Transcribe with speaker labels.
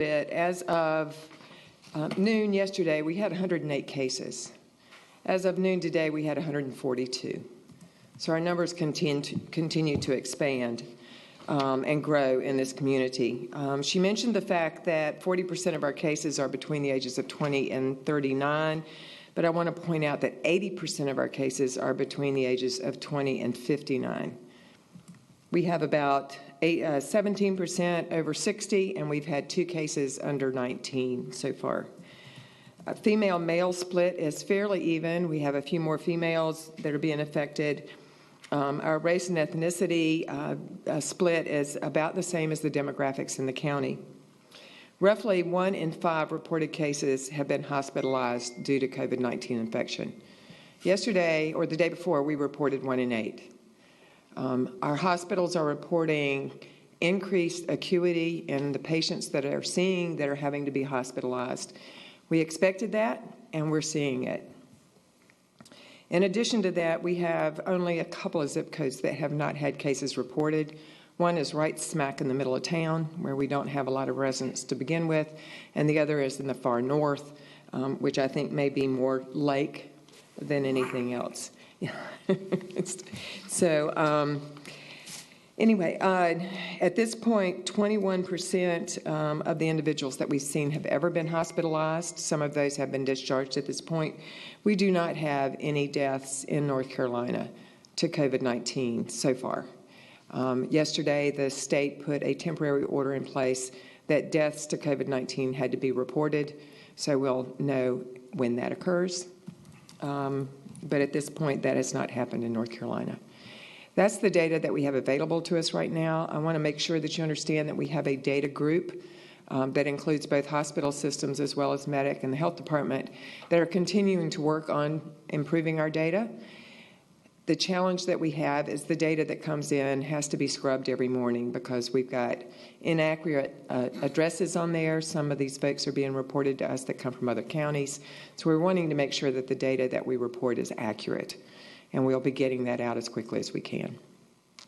Speaker 1: As of noon yesterday, we had 108 cases. As of noon today, we had 142. So our numbers continue to expand and grow in this community. She mentioned the fact that 40% of our cases are between the ages of 20 and 39, but I want to point out that 80% of our cases are between the ages of 20 and 59. We have about 17% over 60, and we've had 2 cases under 19 so far. A female-male split is fairly even. We have a few more females that are being affected. Our race and ethnicity split is about the same as the demographics in the county. Roughly 1 in 5 reported cases have been hospitalized due to COVID-19 infection. Yesterday, or the day before, we reported 1 in 8. Our hospitals are reporting increased acuity in the patients that are having to be hospitalized. We expected that, and we're seeing it. In addition to that, we have only a couple of zip codes that have not had cases reported. One is right smack in the middle of town, where we don't have a lot of residents to begin with, and the other is in the far north, which I think may be more lake than anything else. So anyway, at this point, 21% of the individuals that we've seen have ever been hospitalized. Some of those have been discharged at this point. We do not have any deaths in North Carolina to COVID-19 so far. Yesterday, the state put a temporary order in place that deaths to COVID-19 had to be reported, so we'll know when that occurs. But at this point, that has not happened in North Carolina. That's the data that we have available to us right now. I want to make sure that you understand that we have a data group that includes both hospital systems as well as Medic and the health department that are continuing to work on improving our data. The challenge that we have is the data that comes in has to be scrubbed every morning because we've got inaccurate addresses on there. Some of these folks are being reported to us that come from other counties. So we're wanting to make sure that the data that we report is accurate, and we'll be getting that out as quickly as we can.